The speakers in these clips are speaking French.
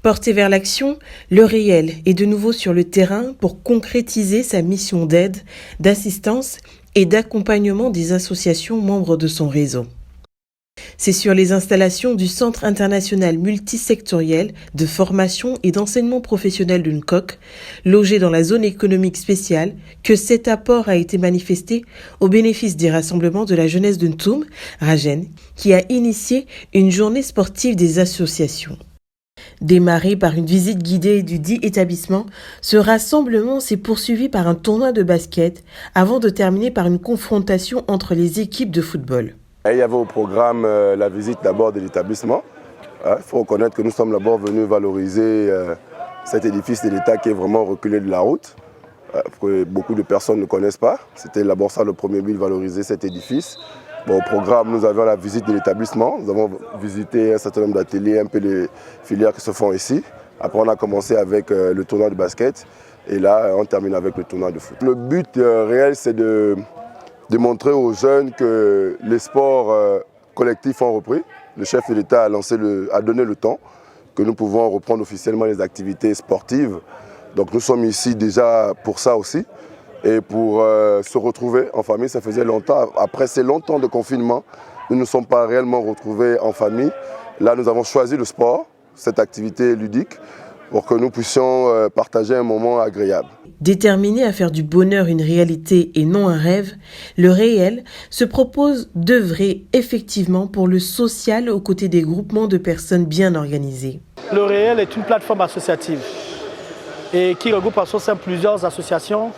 Porté vers l'action, le réel est de nouveau sur le terrain pour concrétiser sa mission d'aide, d'assistance et d'accompagnement des associations membres de son réseau. C'est sur les installations du Centre international multisectoriel de formation et d'enseignement professionnel de Nkok, logé dans la zone économique spéciale, que cet apport a été manifesté au bénéfice des rassemblements de la jeunesse de Ntoum, Rajen, qui a initié une journée sportive des associations. Démarré par une visite guidée du dit établissement, ce rassemblement s'est poursuivi par un tournoi de basket avant de terminer par une confrontation entre les équipes de football. Il y avait au programme la visite d'abord de l'établissement. Il faut reconnaître que nous sommes d'abord venus valoriser cet édifice de l'État qui est vraiment reculé de la route, que beaucoup de personnes ne connaissent pas. C'était d'abord ça le premier but, valoriser cet édifice. Au programme, nous avions la visite de l'établissement. Nous avons visité un certain nombre d'ateliers, un peu les filières qui se font ici. Après, on a commencé avec le tournoi de basket et là, on termine avec le tournoi de foot. Le but réel, c'est de montrer aux jeunes que les sports collectifs ont repris. Le chef de l'État a donné le temps que nous pouvons reprendre officiellement les activités sportives. Donc nous sommes ici déjà pour ça aussi. Et pour se retrouver en famille, ça faisait longtemps. Après ces longtemps de confinement, nous ne sommes pas réellement retrouvés en famille. Là, nous avons choisi le sport, cette activité ludique, pour que nous puissions partager un moment agréable. Déterminé à faire du bonheur une réalité et non un rêve, le réel se propose d'œuvrer effectivement pour le social aux côtés des groupements de personnes bien organisées. Le réel est une plateforme associative et qui regroupe en son sein plusieurs associations.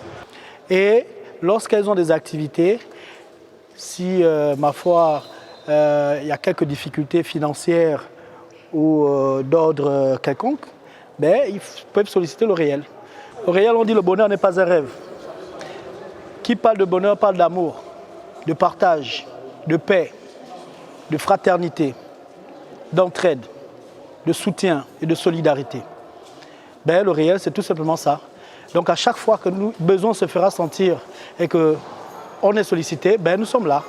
Et lorsqu'elles ont des activités, si, ma foi, il y a quelques difficultés financières ou d'ordre quelconque, ils peuvent solliciter le réel. Au réel, on dit le bonheur n'est pas un rêve. Qui parle de bonheur parle d'amour, de partage, de paix, de fraternité, d'entraide, de soutien et de solidarité. Le réel, c'est tout simplement ça. Donc à chaque fois que nous besoin se fera sentir et qu'on est sollicité, nous sommes là.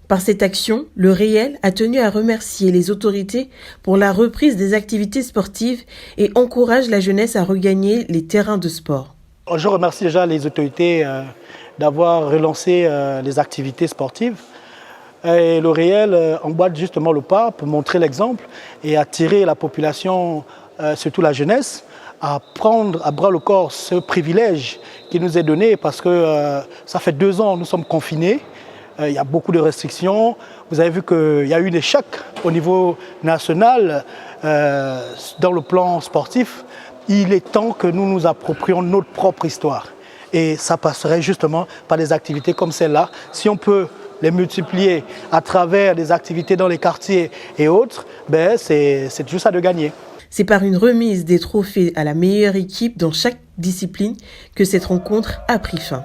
Par cette action, le réel a tenu à remercier les autorités pour la reprise des activités sportives et encourage la jeunesse à regagner les terrains de sport. Je remercie déjà les autorités d'avoir relancé les activités sportives. Et le réel emboîte justement le pas pour montrer l'exemple et attirer la population, surtout la jeunesse, à prendre à bras le corps ce privilège qui nous est donné parce que ça fait 2 ans que nous sommes confinés. Il y a beaucoup de restrictions. Vous avez vu qu'il y a eu des chocs au niveau national dans le plan sportif. Il est temps que nous nous approprions notre propre histoire. Et ça passerait justement par des activités comme celle-là. Si on peut les multiplier à travers des activités dans les quartiers et autres, c'est juste ça de gagner. C'est par une remise des trophées à la meilleure équipe dans chaque discipline que cette rencontre a pris fin.